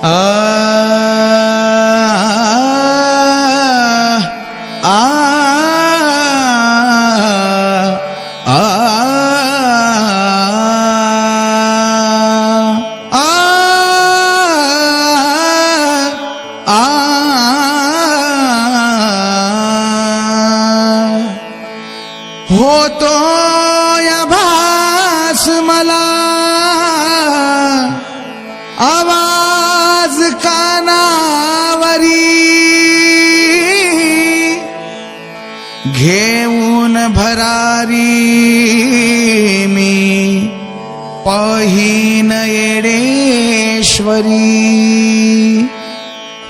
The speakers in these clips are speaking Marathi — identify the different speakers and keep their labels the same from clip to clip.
Speaker 1: आ आ आ होतो या भास मला आवाज कानावरी घेऊन भरारी मी पाहीन येडेश्वरी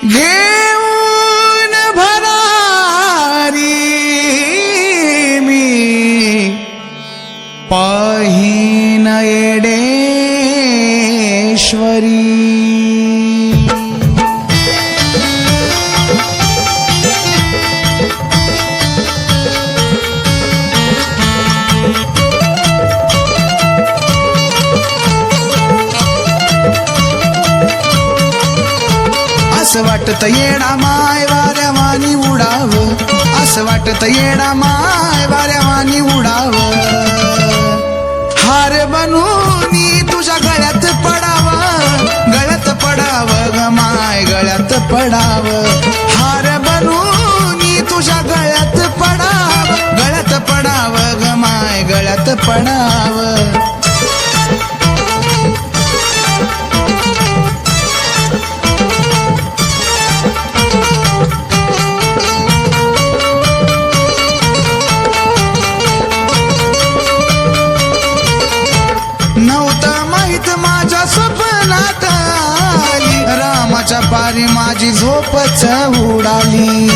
Speaker 1: घेऊन भरारी मी पाहीन येडेश्वरी असं वाटत येडा माय वाऱ्यावानी उडाव, असं वाटत येडा माय वाऱ्यावानी उडाव, हार बनूनी तुझ्या गळ्यात पडाव, गळ्यात पडाव ग माय गळ्यात पडाव, हार बनूनी तुझ्या गळ्यात पडाव, गळ्यात पडाव ग माय गळ्यात पडाव. नव्हतं माहित माझ्या स्वप्नात आली, रामाच्या पारी माझी झोपच उडाली,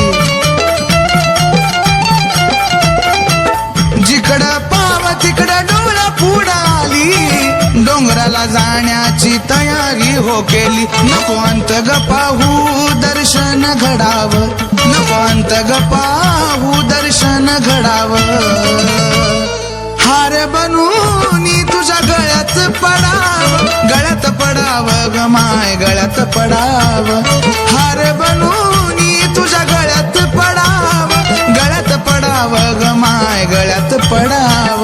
Speaker 1: जिकडं पाव तिकडं डोळा पुडाली, डोंगराला जाण्याची तयारी हो केली, नको अंत गपाहू दर्शन घडाव, नको अंत गपाहू दर्शन घडाव, हार बनूनी तुझ्या गळ्यात पडाव, गळ्यात पडाव ग माय गळ्यात पडाव, हार बनूनी तुझ्या गळ्यात पडाव, गळ्यात पडाव ग माय गळ्यात पडाव.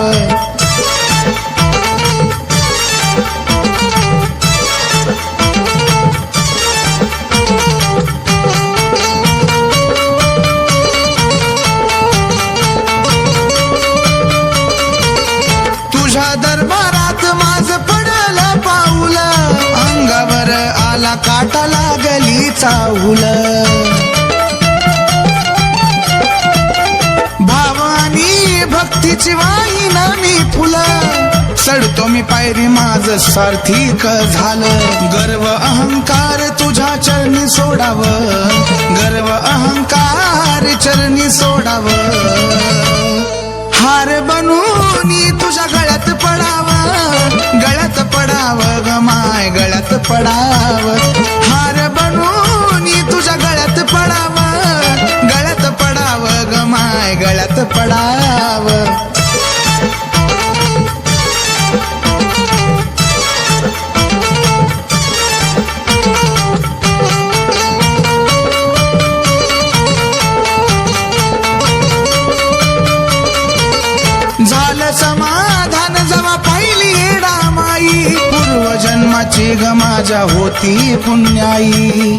Speaker 1: तुझ्या दरबारात माझ पडल पाऊल, अंगावर आला काटा लागली चाहूल, भावानी भक्तीची वाहिना मी फुलं, चढतो मी पायरी माझ सार्थिक झालं, गर्व अहंकार तुझ्या चरणी सोडाव, गर्व अहंकार चरणी सोडाव, हार बनूनी तुझ्या गळ्यात पडाव, गळ्यात पडाव ग माय गळ्यात पडाव, हार बनूनी तुझ्या गळ्यात पडाव, गळ्यात पडाव ग माय गळ्यात पडाव. झालं समाधान जवा पाहिली येडा माई, पूर्वजन्माची ग माझ्या होती पुण्याई,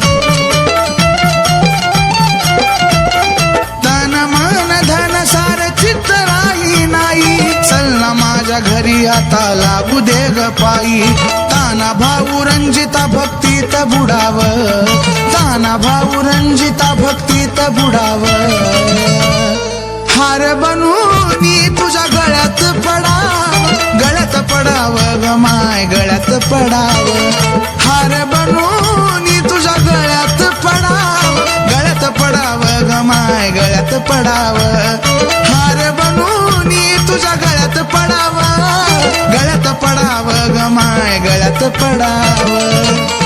Speaker 1: तन मन धन सार चित्त राही नाही, चल ना माझ्या घरी आता लागू दे ग पायी, ताना भाऊ रंजिता भक्तीत बुडाव, ताना भाऊ रंजिता भक्तीत बुडाव, हार बनूनी तुझ्या गळ्यात पडाव, गळ्यात पडाव ग माय गळ्यात पडाव, हार बनूनी तुझ्या गळ्यात पडाव, गळ्यात पडाव ग माय गळ्यात पडाव, हार बनूनी तुझ्या गळ्यात पडाव, गळ्यात पडाव ग माय गळ्यात पडाव.